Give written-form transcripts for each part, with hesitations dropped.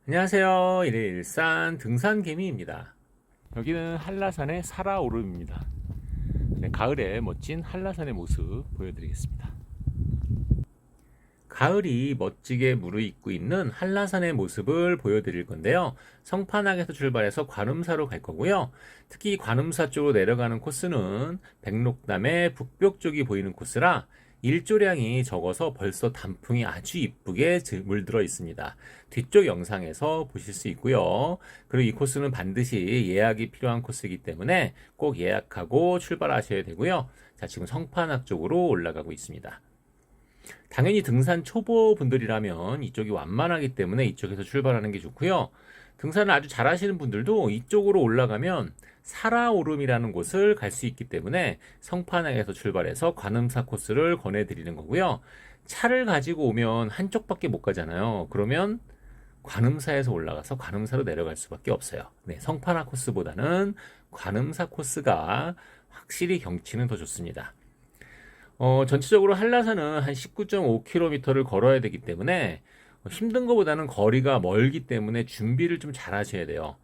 안녕하세요. 일일산 등산개미입니다. 여기는 한라산의 사라오름입니다. 네, 가을에 멋진 한라산의 모습 보여드리겠습니다. 가을이 멋지게 무르익고 있는 한라산의 모습을 보여드릴 건데요. 성판악에서 출발해서 관음사로 갈 거고요. 특히 관음사 쪽으로 내려가는 코스는 백록담의 북벽 쪽이 보이는 코스라 일조량이 적어서 벌써 단풍이 아주 이쁘게 물들어 있습니다. 뒤쪽 영상에서 보실 수 있고요. 그리고 이 코스는 반드시 예약이 필요한 코스이기 때문에 꼭 예약하고 출발하셔야 되고요. 자, 지금 성판악 쪽으로 올라가고 있습니다. 당연히 등산 초보 분들이라면 이쪽이 완만하기 때문에 이쪽에서 출발하는 게 좋고요. 등산을 아주 잘하시는 분들도 이쪽으로 올라가면 사라오름이라는 곳을 갈 수 있기 때문에 성판항에서 출발해서 관음사 코스를 권해드리는 거고요. 차를 가지고 오면 한쪽밖에 못 가잖아요. 그러면 관음사에서 올라가서 관음사로 내려갈 수밖에 없어요. 네, 성판항 코스보다는 관음사 코스가 확실히 경치는 더 좋습니다. 전체적으로 한라산은 한 19.5km를 걸어야 되기 때문에 힘든 것보다는 거리가 멀기 때문에 준비를 좀 잘 하셔야 돼요.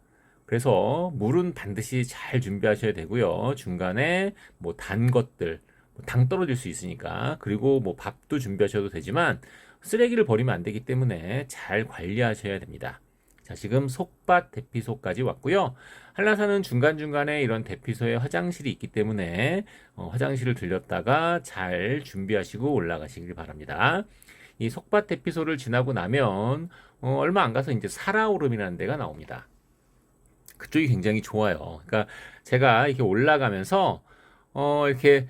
그래서 물은 반드시 잘 준비하셔야 되고요. 중간에 뭐 단 것들, 당 떨어질 수 있으니까. 그리고 뭐 밥도 준비하셔도 되지만 쓰레기를 버리면 안 되기 때문에 잘 관리하셔야 됩니다. 자, 지금 속밭 대피소까지 왔고요. 한라산은 중간중간에 이런 대피소에 화장실이 있기 때문에 화장실을 들렸다가 잘 준비하시고 올라가시길 바랍니다. 이 속밭 대피소를 지나고 나면 얼마 안 가서 이제 사라오름이라는 데가 나옵니다. 그쪽이 굉장히 좋아요. 그러니까 제가 이렇게 올라가면서 이렇게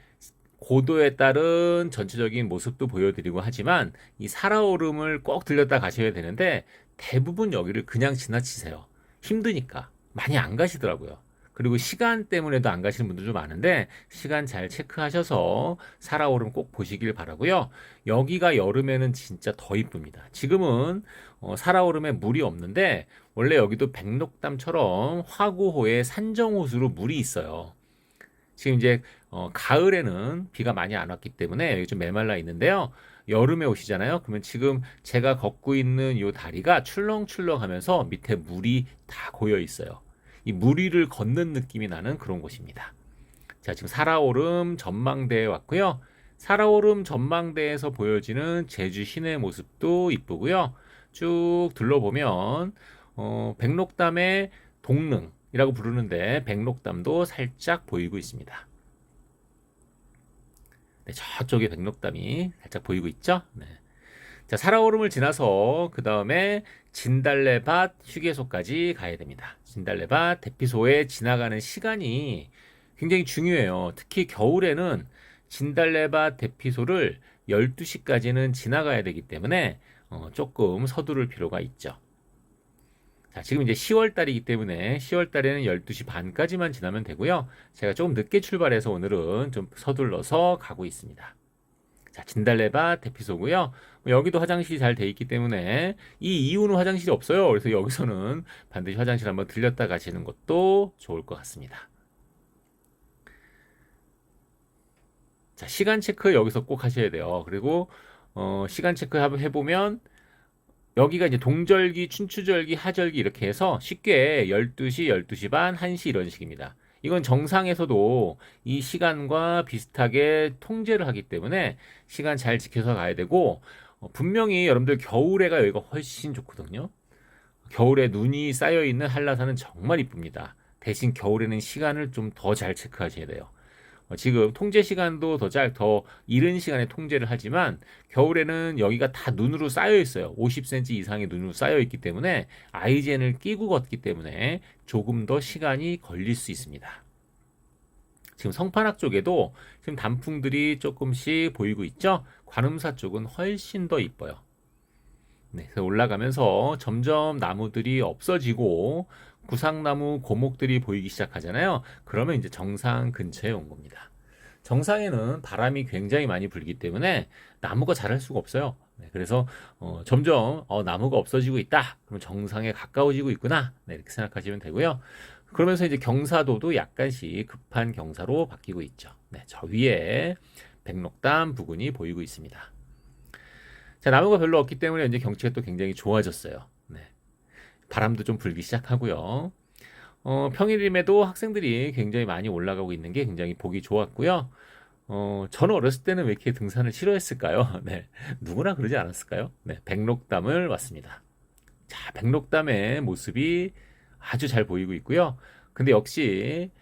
고도에 따른 전체적인 모습도 보여드리고 하지만 이 살아오름을 꼭 들렸다 가셔야 되는데 대부분 여기를 그냥 지나치세요. 힘드니까 많이 안 가시더라고요. 그리고 시간 때문에도 안 가시는 분들도 많은데 시간 잘 체크하셔서 살아오름 꼭 보시길 바라고요. 여기가 여름에는 진짜 더 이쁩니다. 지금은 살아오름에 물이 없는데 원래 여기도 백록담처럼 화구호에 산정호수로 물이 있어요. 지금 이제 가을에는 비가 많이 안 왔기 때문에 여기 좀 메말라 있는데요. 여름에 오시잖아요. 그러면 지금 제가 걷고 있는 이 다리가 출렁출렁하면서 밑에 물이 다 고여 있어요. 이 물 위를 걷는 느낌이 나는 그런 곳입니다. 자, 지금 사라오름 전망대에 왔고요. 사라오름 전망대에서 보여지는 제주 시내 모습도 이쁘고요. 쭉 둘러보면 백록담의 동릉이라고 부르는데 백록담도 살짝 보이고 있습니다. 네, 저쪽에 백록담이 살짝 보이고 있죠? 네. 자, 살아오름을 지나서 그 다음에 진달래밭 휴게소까지 가야 됩니다. 진달래밭 대피소에 지나가는 시간이 굉장히 중요해요. 특히 겨울에는 진달래밭 대피소를 12시까지는 지나가야 되기 때문에 조금 서두를 필요가 있죠. 자, 지금 이제 10월 달이기 때문에 10월 달에는 12시 반까지만 지나면 되고요. 제가 조금 늦게 출발해서 오늘은 좀 서둘러서 가고 있습니다. 자, 진달래밭 대피소고요. 여기도 화장실이 잘 돼 있기 때문에 이 이후는 화장실이 없어요. 그래서 여기서는 반드시 화장실 한번 들렸다 가시는 것도 좋을 것 같습니다. 자, 시간 체크 여기서 꼭 하셔야 돼요. 그리고 시간 체크 해보면 여기가 이제 동절기, 춘추절기, 하절기 이렇게 해서 쉽게 12시, 12시 반, 1시 이런 식입니다. 이건 정상에서도 이 시간과 비슷하게 통제를 하기 때문에 시간 잘 지켜서 가야 되고 분명히 여러분들 겨울에가 여기가 훨씬 좋거든요. 겨울에 눈이 쌓여 있는 한라산은 정말 이쁩니다. 대신 겨울에는 시간을 좀 더 잘 체크하셔야 돼요. 지금 통제 시간도 더 이른 시간에 통제를 하지만 겨울에는 여기가 다 눈으로 쌓여 있어요. 50cm 이상의 눈으로 쌓여 있기 때문에 아이젠을 끼고 걷기 때문에 조금 더 시간이 걸릴 수 있습니다. 지금 성판악 쪽에도 지금 단풍들이 조금씩 보이고 있죠? 관음사 쪽은 훨씬 더 이뻐요. 네, 그래서 올라가면서 점점 나무들이 없어지고 구상나무 고목들이 보이기 시작하잖아요. 그러면 이제 정상 근처에 온 겁니다. 정상에는 바람이 굉장히 많이 불기 때문에 나무가 자랄 수가 없어요. 네, 그래서 점점 나무가 없어지고 있다. 그럼 정상에 가까워지고 있구나. 네, 이렇게 생각하시면 되고요. 그러면서 이제 경사도도 약간씩 급한 경사로 바뀌고 있죠. 네, 저 위에 백록담 부근이 보이고 있습니다. 자, 나무가 별로 없기 때문에 이제 경치가 또 굉장히 좋아졌어요. 네. 바람도 좀 불기 시작하고요. 평일임에도 학생들이 굉장히 많이 올라가고 있는 게 굉장히 보기 좋았고요. 저는 어렸을 때는 왜 이렇게 등산을 싫어했을까요? 네, 누구나 그러지 않았을까요? 네, 백록담을 왔습니다. 자, 백록담의 모습이 아주 잘 보이고 있고요. 근데 역시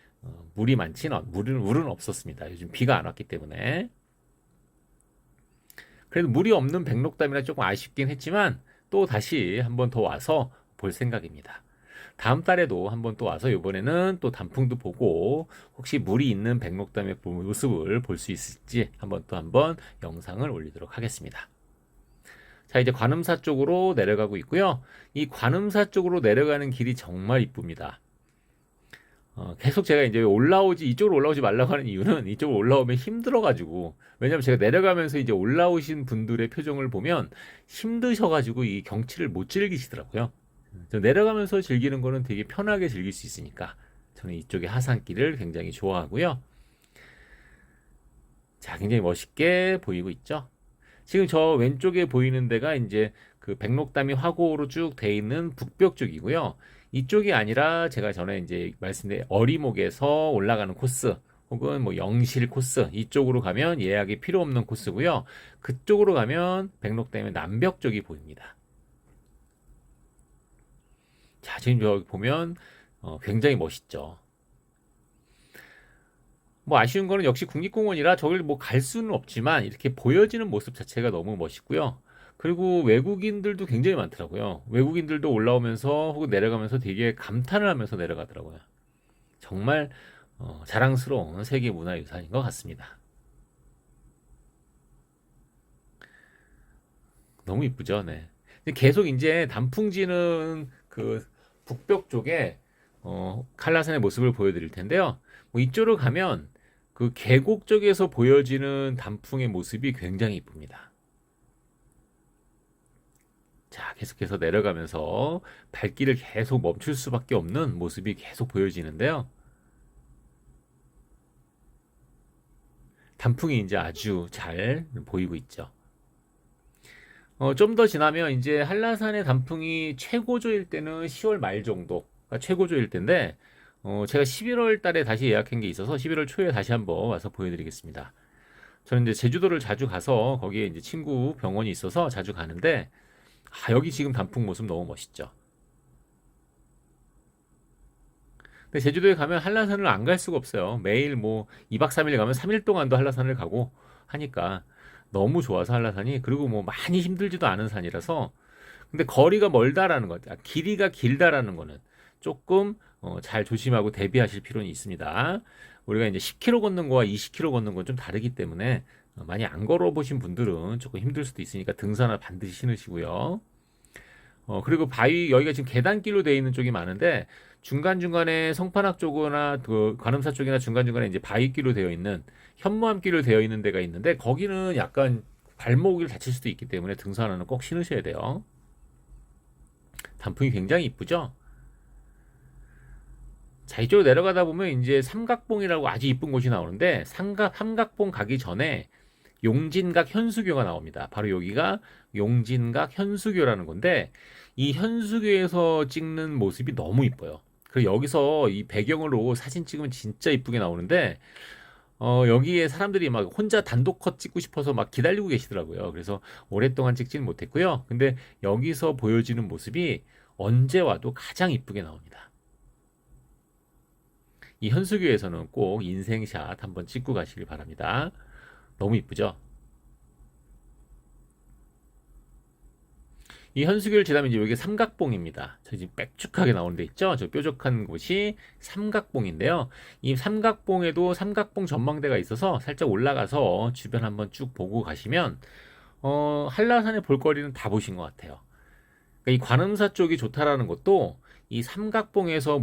물이 많지는 물은 없었습니다. 요즘 비가 안 왔기 때문에. 그래도 물이 없는 백록담이라 조금 아쉽긴 했지만 또 다시 한번 더 와서 볼 생각입니다. 다음 달에도 한번 또 와서 이번에는 또 단풍도 보고 혹시 물이 있는 백록담의 모습을 볼 수 있을지 한번 영상을 올리도록 하겠습니다. 자, 이제 관음사 쪽으로 내려가고 있고요. 이 관음사 쪽으로 내려가는 길이 정말 이쁩니다. 계속 제가 이제 이쪽으로 올라오지 말라고 하는 이유는 이쪽으로 올라오면 힘들어가지고, 왜냐면 제가 내려가면서 이제 올라오신 분들의 표정을 보면 힘드셔가지고 이 경치를 못 즐기시더라고요. 저 내려가면서 즐기는 거는 되게 편하게 즐길 수 있으니까 저는 이쪽의 하산길을 굉장히 좋아하고요. 자, 굉장히 멋있게 보이고 있죠. 지금 저 왼쪽에 보이는 데가 이제 그 백록담이 화고로 쭉 돼 있는 북벽 쪽이고요. 이쪽이 아니라 제가 전에 이제 말씀드린 어리목에서 올라가는 코스 혹은 뭐 영실 코스 이쪽으로 가면 예약이 필요 없는 코스고요. 그쪽으로 가면 백록담의 남벽 쪽이 보입니다. 자, 지금 여기 보면 굉장히 멋있죠. 뭐 아쉬운 거는 역시 국립공원이라 저길 뭐 갈 수는 없지만 이렇게 보여지는 모습 자체가 너무 멋있고요. 그리고 외국인들도 굉장히 많더라고요. 외국인들도 올라오면서 혹은 내려가면서 되게 감탄을 하면서 내려가더라고요. 정말 자랑스러운 세계문화유산인 것 같습니다. 너무 이쁘죠, 네. 계속 이제 단풍지는 그 북벽 쪽에 한라산의 모습을 보여드릴 텐데요. 뭐 이쪽으로 가면 그 계곡 쪽에서 보여지는 단풍의 모습이 굉장히 이쁩니다. 자, 계속해서 내려가면서 발길을 계속 멈출 수밖에 없는 모습이 계속 보여지는데요. 단풍이 이제 아주 잘 보이고 있죠. 좀 더 지나면 이제 한라산의 단풍이 최고조일 때는 10월 말 정도가 최고조일 텐데, 제가 11월 달에 다시 예약한 게 있어서 11월 초에 다시 한번 와서 보여드리겠습니다. 저는 이제 제주도를 자주 가서 거기에 이제 친구 병원이 있어서 자주 가는데, 여기 지금 단풍 모습 너무 멋있죠. 근데 제주도에 가면 한라산을 안 갈 수가 없어요. 매일 뭐 2박 3일 가면 3일 동안도 한라산을 가고 하니까 너무 좋아서 한라산이. 그리고 뭐 많이 힘들지도 않은 산이라서. 근데 거리가 멀다라는 것, 길이가 길다라는 거는 조금 잘 조심하고 대비하실 필요는 있습니다. 우리가 이제 10km 걷는 거와 20km 걷는 건 좀 다르기 때문에 많이 안 걸어보신 분들은 조금 힘들 수도 있으니까 등산화 반드시 신으시고요. 그리고 여기가 지금 계단길로 되어 있는 쪽이 많은데, 중간중간에 성판악 쪽이나 그 관음사 쪽이나 중간중간에 이제 바위길로 되어 있는, 현무암길로 되어 있는 데가 있는데, 거기는 약간 발목을 다칠 수도 있기 때문에 등산화는 꼭 신으셔야 돼요. 단풍이 굉장히 이쁘죠? 자, 이쪽으로 내려가다 보면 이제 삼각봉이라고 아주 이쁜 곳이 나오는데, 삼각봉 가기 전에 용진각 현수교가 나옵니다. 바로 여기가 용진각 현수교라는 건데, 이 현수교에서 찍는 모습이 너무 이뻐요. 그리고 여기서 이 배경으로 사진 찍으면 진짜 이쁘게 나오는데, 여기에 사람들이 막 혼자 단독 컷 찍고 싶어서 막 기다리고 계시더라고요. 그래서 오랫동안 찍지는 못했고요. 근데 여기서 보여지는 모습이 언제 와도 가장 이쁘게 나옵니다. 이 현수교에서는 꼭 인생샷 한번 찍고 가시길 바랍니다. 너무 이쁘죠? 이 현수교를 지나면 이제 여기 삼각봉입니다. 저 지금 빽쭉하게 나오는 데 있죠? 저 뾰족한 곳이 삼각봉인데요. 이 삼각봉에도 삼각봉 전망대가 있어서 살짝 올라가서 주변 한번 쭉 보고 가시면 한라산의 볼거리는 다 보신 것 같아요. 그러니까 이 관음사 쪽이 좋다라는 것도 이 삼각봉에서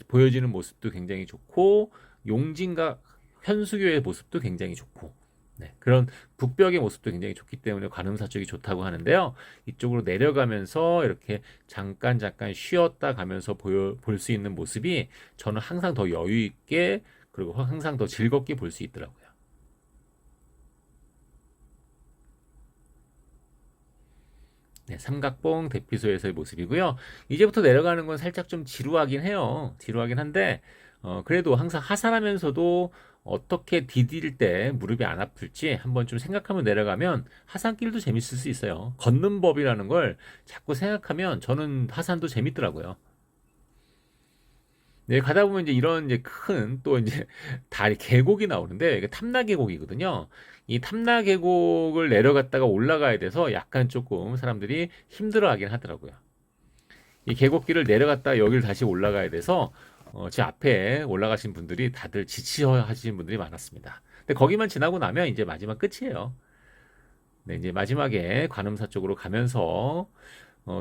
보여지는 모습도 굉장히 좋고, 용진각 현수교의 모습도 굉장히 좋고, 네, 그런 북벽의 모습도 굉장히 좋기 때문에 관음사 쪽이 좋다고 하는데요. 이쪽으로 내려가면서 이렇게 잠깐 쉬었다 가면서 볼 수 있는 모습이 저는 항상 더 여유 있게, 그리고 항상 더 즐겁게 볼 수 있더라고요. 네, 삼각봉 대피소에서의 모습이고요. 이제부터 내려가는 건 살짝 좀 지루하긴 해요. 지루하긴 한데 그래도 항상 하산하면서도 어떻게 디딜 때 무릎이 안 아플지 한번 좀 생각하면 내려가면 하산길도 재밌을 수 있어요. 걷는 법이라는 걸 자꾸 생각하면 저는 하산도 재밌더라고요. 네, 가다 보면 이제 이런 이제 큰 또 이제 다리 계곡이 나오는데 이게 탐라 계곡이거든요. 이 탐라 계곡을 내려갔다가 올라가야 돼서 약간 조금 사람들이 힘들어하긴 하더라고요. 이 계곡길을 내려갔다가 여기를 다시 올라가야 돼서 제 앞에 올라가신 분들이 다들 지치하시는 분들이 많았습니다. 근데 거기만 지나고 나면 이제 마지막 끝이에요. 네, 이제 마지막에 관음사 쪽으로 가면서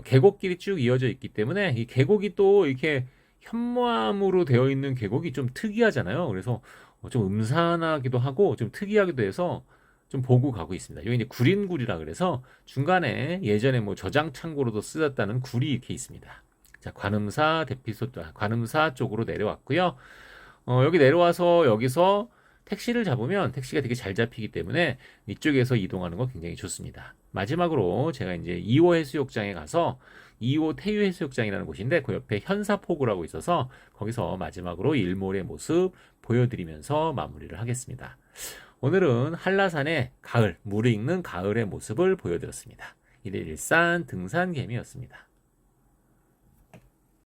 계곡길이 쭉 이어져 있기 때문에 이 계곡이 또 이렇게 현무암으로 되어 있는 계곡이 좀 특이하잖아요. 그래서 좀 음산하기도 하고 좀 특이하기도 해서 좀 보고 가고 있습니다. 여기 이제 구린굴이라 그래서 중간에 예전에 뭐 저장 창고로도 쓰였다는 굴이 이렇게 있습니다. 자, 관음사 쪽으로 내려왔고요. 여기 내려와서 여기서 택시를 잡으면 택시가 되게 잘 잡히기 때문에 이쪽에서 이동하는 거 굉장히 좋습니다. 마지막으로 제가 이제 2호 해수욕장에 가서 2호 태유 해수욕장이라는 곳인데 그 옆에 현사포구라고 있어서 거기서 마지막으로 일몰의 모습 보여드리면서 마무리를 하겠습니다. 오늘은 한라산의 가을, 무르익는 가을의 모습을 보여드렸습니다. 1일 일산 등산개미였습니다.